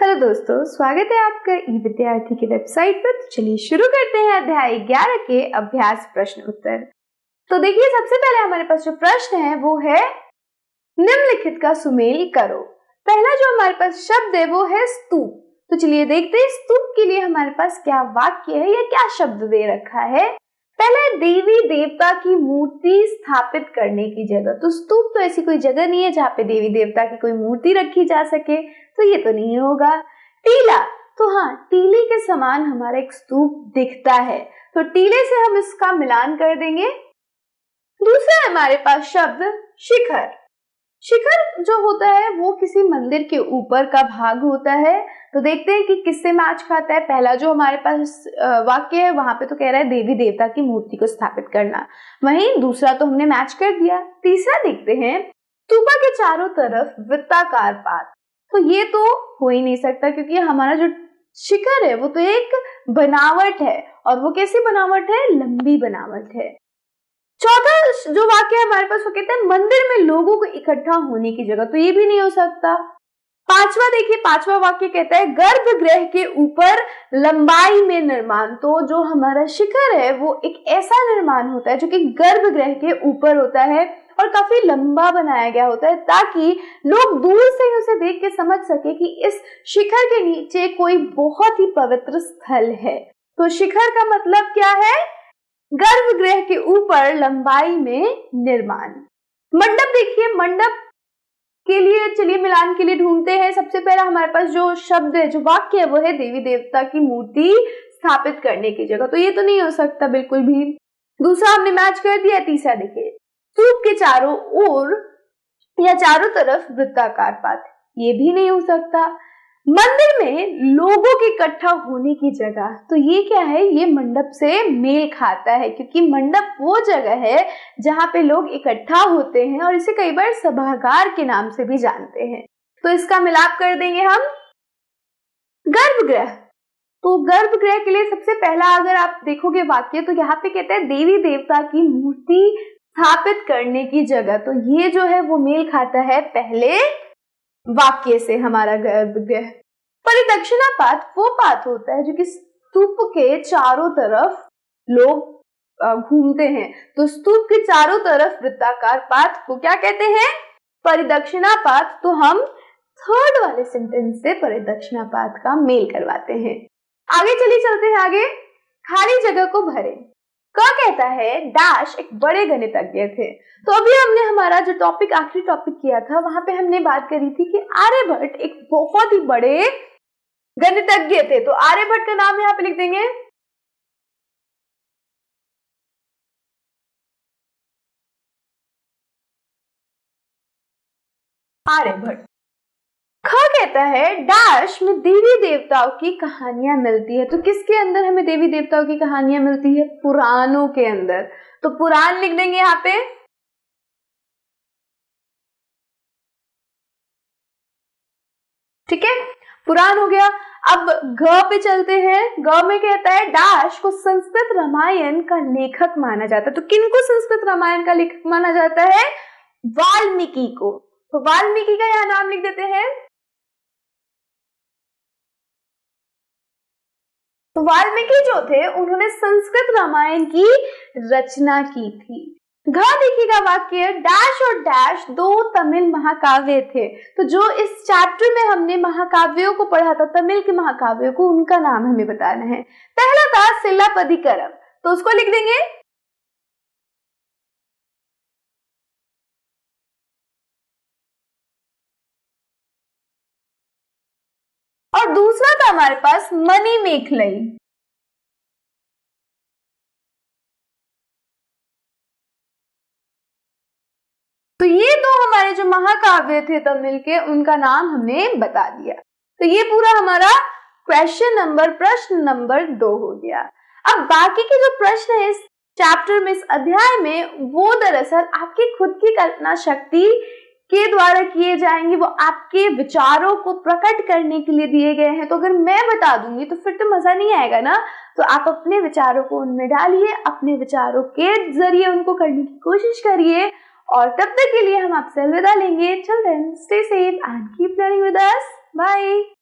Hello दोस्तों, स्वागत है आपका ई विद्यार्थी की वेबसाइट पर। तो चलिए शुरू करते हैं अध्याय 11 के अभ्यास प्रश्न उत्तर। तो देखिए, सबसे पहले हमारे पास जो प्रश्न है वो है निम्नलिखित का सुमेल करो। पहला जो हमारे पास शब्द है वो है स्तूप। तो चलिए देखते हैं स्तूप के लिए हमारे पास क्या वाक्य है या क्या शब्द दे रखा है। पहला है देवी देवता की मूर्ति स्थापित करने की जगह। तो स्तूप तो ऐसी कोई जगह नहीं है जहाँ पे देवी देवता की कोई मूर्ति रखी जा सके, तो ये तो नहीं होगा। टीला, तो हाँ, टीले के समान हमारा एक स्तूप दिखता है, तो टीले से हम इसका मिलान कर देंगे। दूसरा है हमारे पास शब्द शिखर। शिखर जो होता है वो किसी मंदिर के ऊपर का भाग होता है। तो देखते हैं कि किससे मैच खाता है। पहला जो हमारे पास वाक्य है वहां पे तो कह रहा है देवी देवता की मूर्ति को स्थापित करना, वहीं दूसरा तो हमने मैच कर दिया। तीसरा देखते हैं स्तूपा के चारों तरफ वृत्ताकार पात। तो ये तो हो ही नहीं सकता क्योंकि हमारा जो शिखर है वो तो एक बनावट है, और वो कैसी बनावट है? लंबी बनावट है। चौथा जो वाक्य है हमारे पास वो कहता है मंदिर में लोगों को इकट्ठा होने की जगह। तो ये भी नहीं हो सकता। पांचवा देखिए, पांचवा वाक्य कहता है गर्भगृह के ऊपर लंबाई में निर्माण। तो जो हमारा शिखर है वो एक ऐसा निर्माण होता है जो कि गर्भगृह के ऊपर होता है और काफी लंबा बनाया गया होता है, ताकि लोग दूर से ही उसे देख के समझ सके कि इस शिखर के नीचे कोई बहुत ही पवित्र स्थल है। तो शिखर का मतलब क्या है? गर्भगृह के ऊपर लंबाई में निर्माण। मंडप देखिए, मंडप के लिए चलिए मिलान के लिए ढूंढते हैं। सबसे पहला हमारे पास जो शब्द है, जो वाक्य है वो है देवी देवता की मूर्ति स्थापित करने की जगह। तो ये तो नहीं हो सकता बिल्कुल भी। दूसरा हमने मैच कर दिया। तीसरा देखिए स्तूप के चारों ओर या चारों तरफ वृत्ताकार पात, ये भी नहीं हो सकता। मंदिर में लोगों के इकट्ठा होने की जगह, तो ये क्या है? ये मंडप से मेल खाता है क्योंकि मंडप वो जगह है जहाँ पे लोग इकट्ठा होते हैं और इसे कई बार सभागार के नाम से भी जानते हैं। तो इसका मिलाप कर देंगे हम। गर्भगृह, तो गर्भगृह के लिए सबसे पहला अगर आप देखोगे वाक्य तो यहाँ पे कहता है देवी देवता की मूर्ति स्थापित करने की जगह। तो ये जो है वो मेल खाता है पहले वाक्य से हमारा गर्भगृह। परिदक्षिणा पात वो पात होता है जो कि स्तूप के चारों तरफ लोग घूमते हैं। तो स्तूप के चारों तरफ वृत्ताकार पात को क्या कहते हैं? परिदक्षिणा पात। तो हम थर्ड वाले सेंटेंस से परिदक्षिणा पात का मेल करवाते हैं। आगे चलिए, चलते हैं आगे। खाली जगह को भरे। क्या कहता है? डैश एक बड़े गणितज्ञ थे। तो अभी हमने हमारा जो टॉपिक आखिरी टॉपिक किया था वहां पे हमने बात करी थी कि आर्यभट्ट एक बहुत ही बड़े गणितज्ञ थे। तो आर्यभट्ट का नाम यहाँ पे लिख देंगे। आर्यभट्ट। ख कहता है डैश में देवी देवताओं की कहानियां मिलती है। तो किसके अंदर हमें देवी देवताओं की कहानियां मिलती है? पुराणों के अंदर। तो पुराण लिख देंगे यहाँ पे। ठीक है, पुराण हो गया। अब ग पे चलते हैं। ग में कहता है डैश को संस्कृत रामायण का लेखक माना जाता है। तो किनको संस्कृत रामायण का लेखक माना जाता है? वाल्मीकि को। तो वाल्मीकि का यहाँ नाम लिख देते हैं। तो वाल्मीकि जो थे उन्होंने संस्कृत रामायण की रचना की थी। घ देखिएगा वाक्य डैश और डैश दो तमिल महाकाव्य थे। तो जो इस चैप्टर में हमने महाकाव्यों को पढ़ा था, तमिल के महाकाव्यों को, उनका नाम हमें बताना है। पहला था सिलप्पदिकारम, तो उसको लिख देंगे। और दूसरा था हमारे पास मणिमेखलाई। तो ये दो हमारे जो महाकाव्य थे तमिल के, उनका नाम हमने बता दिया। तो ये पूरा हमारा प्रश्न नंबर 2 हो गया। अब बाकी के जो प्रश्न है इस चैप्टर में, इस अध्याय में, वो दरअसल आपकी खुद की कल्पना शक्ति के द्वारा किए जाएंगे। वो आपके विचारों को प्रकट करने के लिए दिए गए हैं। तो अगर मैं बता दूंगी तो फिर तो मजा नहीं आएगा ना। तो आप अपने विचारों को उनमें डालिए, अपने विचारों के जरिए उनको करने की कोशिश करिए। और तब तक के लिए हम आपसे अलविदा लेंगे। Till then, stay safe and keep learning with us. Bye.